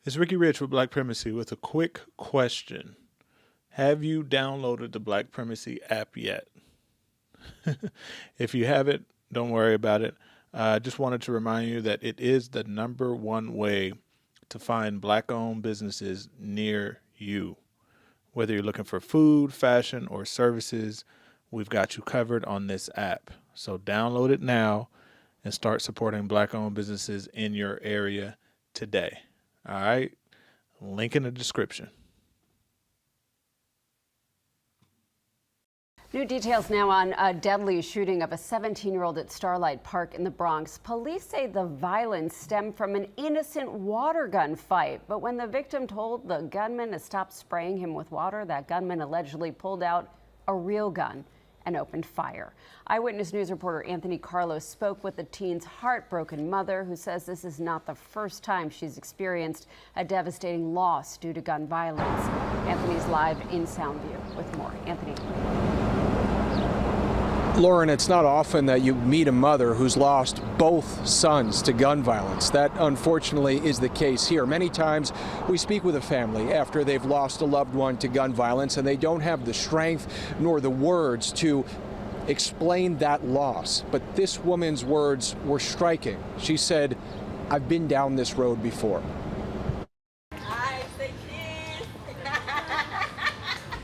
It's Ricky Rich with Black Primacy with a quick question. Have you downloaded the Black Primacy app yet? If you haven't, don't worry about it. I just wanted to remind you that it is the #1 way to find Black-owned businesses near you. Whether you're looking for food, fashion, or services, we've got you covered on this app. So download it now and start supporting Black-owned businesses in your area today. All right, link in the description. New details now on a deadly shooting of a 17-year-old at Starlight Park in the Bronx. Police say the violence stemmed from an innocent water gun fight. But when the victim told the gunman to stop spraying him with water, that gunman allegedly pulled out a real gun and opened fire. Eyewitness News reporter Anthony Carlos spoke with the teen's heartbroken mother, who says this is not the first time she's experienced a devastating loss due to gun violence. Anthony's live in Soundview with more. Anthony. Lauren, it's not often that you meet a mother who's lost both sons to gun violence. That, unfortunately, is the case here. Many times we speak with a family after they've lost a loved one to gun violence, and they don't have the strength nor the words to explain that loss. But this woman's words were striking. She said, "I've been down this road before."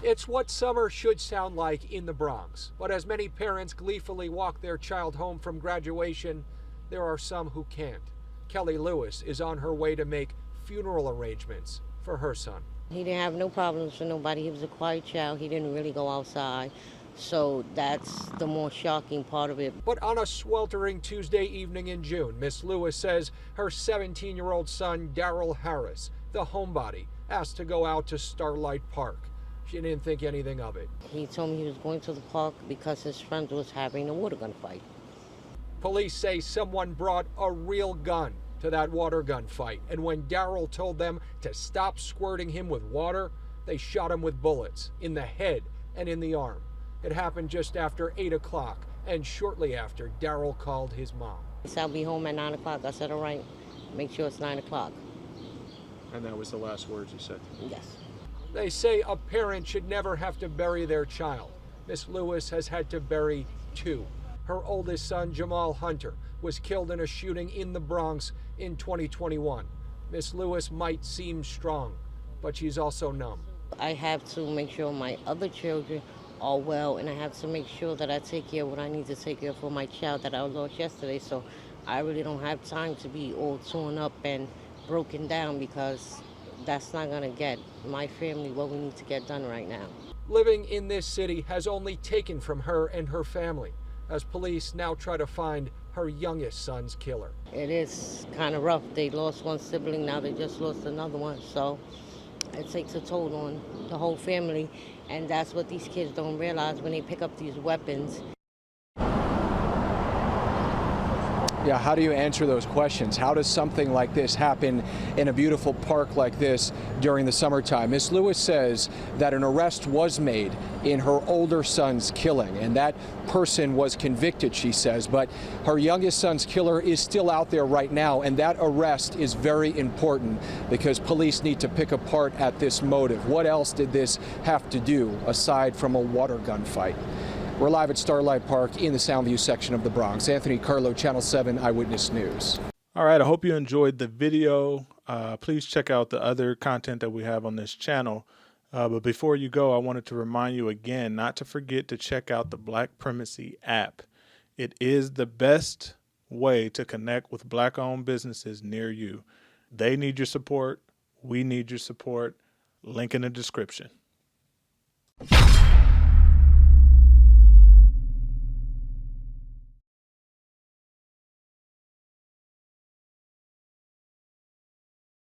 It's what summer should sound like in the Bronx. But as many parents gleefully walk their child home from graduation, there are some who can't. Kelly Lewis is on her way to make funeral arrangements for her son. He didn't have no problems with nobody. He was a quiet child. He didn't really go outside. So that's the more shocking part of it. But on a sweltering Tuesday evening in June, Miss Lewis says her 17-year-old son, Daryl Harris, the homebody, asked to go out to Starlight Park. She didn't think anything of it. He told me he was going to the park because his friend was having a water gun fight. Police say someone brought a real gun to that water gun fight, and when Daryl told them to stop squirting him with water, they shot him with bullets in the head and in the arm. It happened just after 8 o'clock, and shortly after, Daryl called his mom. He said, "I'll be home at 9 o'clock. I said, "All right, make sure it's 9 o'clock. And that was the last words you said? Yes. They say a parent should never have to bury their child. Miss Lewis has had to bury 2. Her oldest son, Jamal Hunter, was killed in a shooting in the Bronx in 2021. Miss Lewis might seem strong, but she's also numb. I have to make sure my other children are well, and I have to make sure that I take care of what I need to take care of for my child that I lost yesterday. So I really don't have time to be all torn up and broken down, because that's not going to get my family what we need to get done right now. Living in this city has only taken from her and her family, as police now try to find her youngest son's killer. It is kind of rough. They lost one sibling, now they just lost another one. So it takes a toll on the whole family, and that's what these kids don't realize when they pick up these weapons. Yeah, how do you answer those questions? How does something like this happen in a beautiful park like this during the summertime? Miss Lewis says that an arrest was made in her older son's killing, and that person was convicted, she says, but her youngest son's killer is still out there right now, and that arrest is very important because police need to pick apart at this motive. What else did this have to do aside from a water gun fight? We're live at Starlight Park in the Soundview section of the Bronx. Anthony Carlo, Channel 7 Eyewitness News. All right, I hope you enjoyed the video. Please check out the other content that we have on this channel. But before you go, I wanted to remind you again not to forget to check out the Black Primacy app. It is the best way to connect with Black-owned businesses near you. They need your support. We need your support. Link in the description.